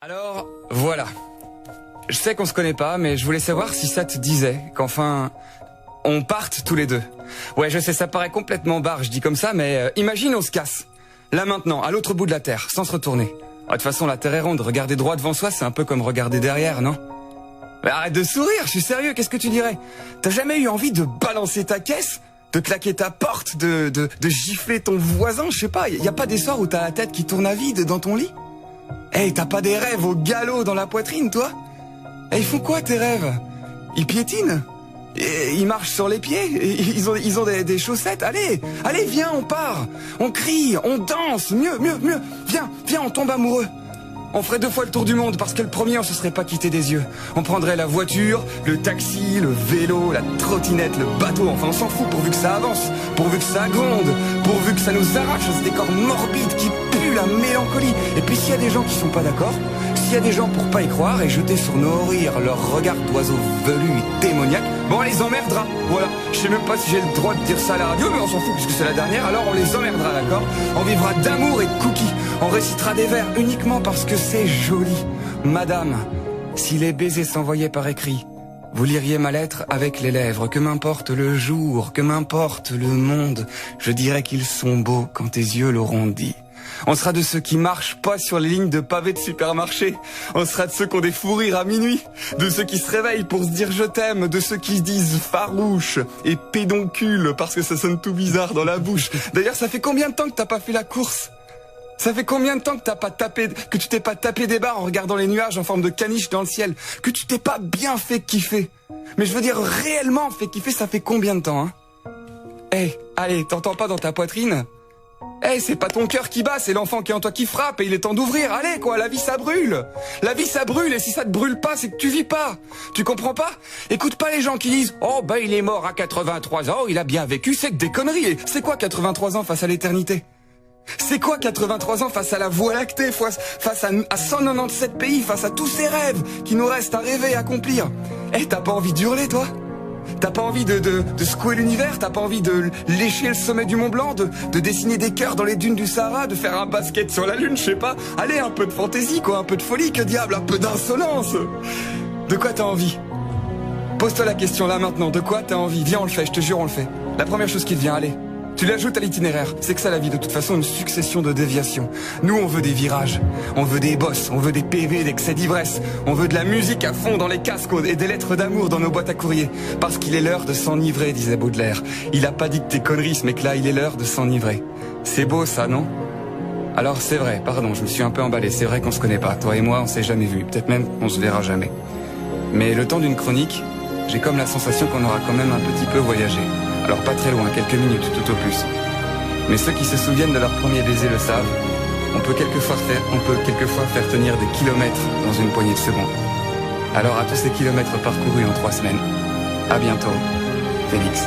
Alors, voilà. Je sais qu'on se connaît pas, mais je voulais savoir si ça te disait qu'enfin, on parte tous les deux. Ouais, je sais, ça paraît complètement barge, je dis comme ça, mais imagine on se casse. Là maintenant, à l'autre bout de la Terre, sans se retourner. De toute façon, la Terre est ronde, regarder droit devant soi, c'est un peu comme regarder derrière, non? Mais arrête de sourire, je suis sérieux, qu'est-ce que tu dirais? T'as jamais eu envie de balancer ta caisse? De claquer ta porte, de gifler ton voisin, je sais pas, y a pas des soirs où t'as la tête qui tourne à vide dans ton lit? Hey, t'as pas des rêves au galop dans la poitrine, toi? Hey, ils font quoi tes rêves? Ils piétinent? Et ils marchent sur les pieds? Et ils ont des chaussettes? Allez, viens, on part! On crie, on danse, mieux! Viens, on tombe amoureux! On ferait 2 fois le tour du monde parce que le premier on se serait pas quitté des yeux. On prendrait la voiture, le taxi, le vélo, la trottinette, le bateau, enfin on s'en fout pourvu que ça avance, pourvu que ça gronde, pourvu que ça nous arrache ce décor morbide qui pue la mélancolie. Et puis s'il y a des gens qui sont pas d'accord, s'il y a des gens pour pas y croire et jeter sur nos rires leur regard d'oiseau velu et démoniaque, bon on les emmerdera, voilà. Je sais même pas si j'ai le droit de dire ça à la radio, mais on s'en fout puisque c'est la dernière, alors on les emmerdera, d'accord? On vivra d'amour et de cookies, on récitera des vers uniquement parce que c'est joli. Madame, si les baisers s'envoyaient par écrit, vous liriez ma lettre avec les lèvres, que m'importe le jour, que m'importe le monde, je dirais qu'ils sont beaux quand tes yeux l'auront dit. On sera de ceux qui marchent pas sur les lignes de pavés de supermarché. On sera de ceux qui ont des fous rires à minuit. De ceux qui se réveillent pour se dire je t'aime. De ceux qui se disent farouche et pédoncule parce que ça sonne tout bizarre dans la bouche. D'ailleurs, ça fait combien de temps que t'as pas fait la course? Ça fait combien de temps que tu t'es pas tapé des barres en regardant les nuages en forme de caniche dans le ciel? Que tu t'es pas bien fait kiffer? Mais je veux dire réellement fait kiffer, ça fait combien de temps, hein? Hey, allez, t'entends pas dans ta poitrine? Hey, c'est pas ton cœur qui bat, c'est l'enfant qui est en toi qui frappe et il est temps d'ouvrir. Allez quoi, la vie ça brûle. La vie ça brûle et si ça te brûle pas, c'est que tu vis pas. Tu comprends pas? Écoute pas les gens qui disent « Oh ben il est mort à 83 ans, il a bien vécu », c'est que des conneries. Et c'est quoi 83 ans face à l'éternité? C'est quoi 83 ans face à la Voie lactée, face à 197 pays, face à tous ces rêves qui nous restent à rêver et à accomplir? Hey, t'as pas envie d'hurler toi? T'as pas envie de secouer l'univers? T'as pas envie de lécher le sommet du Mont Blanc? De dessiner des cœurs dans les dunes du Sahara? De faire un basket sur la lune? Je sais pas. Allez, un peu de fantaisie quoi, un peu de folie, que diable, un peu d'insolence. De quoi t'as envie? Pose-toi la question là maintenant, de quoi t'as envie? Viens on le fait, je te jure on le fait. La première chose qui te vient, allez. Tu l'ajoutes à l'itinéraire, c'est que ça la vie, de toute façon une succession de déviations. Nous on veut des virages, on veut des bosses, on veut des PV, d'excès d'ivresse, on veut de la musique à fond dans les casques et des lettres d'amour dans nos boîtes à courrier. Parce qu'il est l'heure de s'enivrer, disait Baudelaire. Il a pas dit que tes conneries, ce mec là, il est l'heure de s'enivrer. C'est beau ça, non? Alors c'est vrai, pardon, je me suis un peu emballé, c'est vrai qu'on se connaît pas, toi et moi on s'est jamais vu, peut-être même qu'on se verra jamais. Mais le temps d'une chronique, j'ai comme la sensation qu'on aura quand même un petit peu voyagé. Alors pas très loin, quelques minutes tout au plus. Mais ceux qui se souviennent de leur premier baiser le savent, on peut quelquefois faire tenir des kilomètres dans une poignée de secondes. Alors à tous ces kilomètres parcourus en 3 semaines, à bientôt, Félix.